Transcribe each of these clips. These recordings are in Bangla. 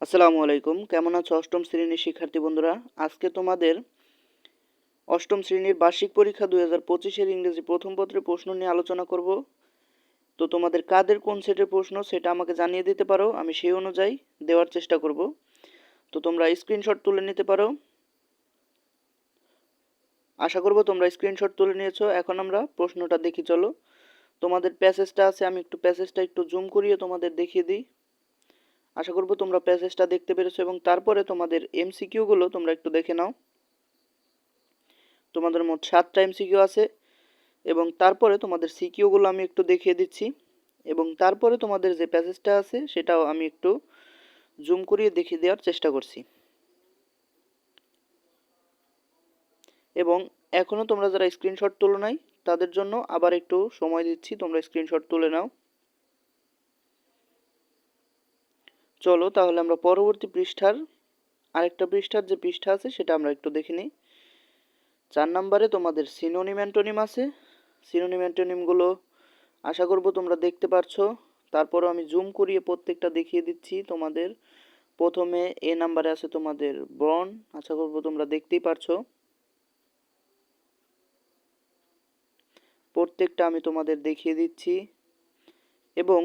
আসসালামু আলাইকুম। কেমন আছো অষ্টম শ্রেণীর শিক্ষার্থী বন্ধুরা? আজকে তোমাদের অষ্টম শ্রেণীর বার্ষিক পরীক্ষা 2025-এর ইংরেজি প্রথম পত্রের প্রশ্ন নিয়ে আলোচনা করব। তো তোমাদের কাদের কোন সেটের প্রশ্ন সেটা আমাকে জানিয়ে দিতে পারো, আমি সেই অনুযায়ী দেওয়ার চেষ্টা করব। তো তোমরা স্ক্রিনশট তুলে নিতে পারো। আশা করব তোমরা স্ক্রিনশট তুলে নিয়েছো। এখন আমরা প্রশ্নটা দেখি, চলো। তোমাদের প্যাসেজটা আছে, আমি একটু প্যাসেজটা একটু জুম করিয়ে তোমাদের দেখিয়ে দিই। আশা করব তোমরা প্যাসেজটা দেখতে পেরেছো এবং তারপরে তোমাদের এমসিকিউগুলো তোমরা একটু দেখে নাও। তোমাদের মোট 7টা এমসিকিউ আছে এবং তারপরে তোমাদের সিকিউগুলো আমি একটু দেখিয়ে দিচ্ছি এবং তারপরে তোমাদের যে প্যাসেজটা আছে সেটাও আমি একটু জুম করিয়ে দেখিয়ে দেওয়ার চেষ্টা করছি। এবং এখনও তোমরা যারা স্ক্রিনশট তুলো নাই তাদের জন্য আবার একটু সময় দিচ্ছি, তোমরা স্ক্রিনশট তুলে নাও। চলো তাহলে আমরা পরবর্তী পৃষ্ঠার আরেকটা পৃষ্ঠার যে পৃষ্ঠা আছে সেটা আমরা একটু দেখে নিই। 4 নম্বরে তোমাদের সিনোনিম অ্যান্টোনিম আছে। সিনোনিম অ্যান্টোনিমগুলো আশা করব তোমরা দেখতে পারছো। তারপরও আমি জুম করিয়ে প্রত্যেকটা দেখিয়ে দিচ্ছি তোমাদের। প্রথমে এ নাম্বারে আছে তোমাদের ব্রন, আশা করব তোমরা দেখতেই পারছো। প্রত্যেকটা আমি তোমাদের দেখিয়ে দিচ্ছি এবং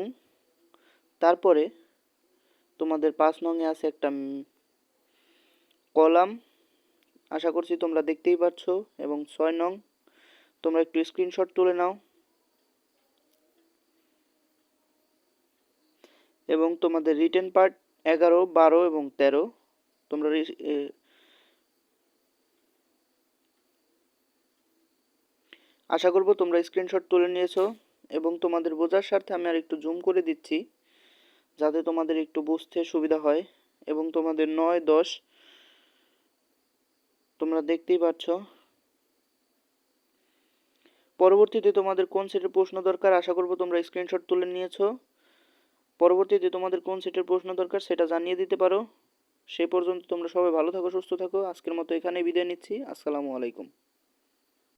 তারপরে তোমাদের 5 নংয়ে আছে একটা কলাম, আশা করছি তোমরা দেখতেই পারছো। এবং 6 নং তোমরা একটু স্ক্রিনশট তুলে নাও। এবং তোমাদের রিটেন পার্ট 11, 12 এবং 13 তোমরা আশা করব তোমরা স্ক্রিনশট তুলে নিয়েছো এবং তোমাদের বোঝার স্বার্থে আমি আর একটু জুম করে দিচ্ছি যাতে তোমাদের একটু বুঝতে সুবিধা হয়। এবং তোমাদের 9, 10 তোমরা দেখতেই পাচ্ছ। পরবর্তীতে তোমাদের কোন সেটের প্রশ্ন দরকার আশা করব তোমরা স্ক্রিনশট তুলে নিয়েছো। পরবর্তীতে তোমাদের কোন সেটের প্রশ্ন দরকার সেটা জানিয়ে দিতে পারো। সে পর্যন্ত তোমরা সবাই ভালো থাকো, সুস্থ থাকো। আজকের মতো এখানেই বিদায় নিচ্ছি। আসসালামু আলাইকুম।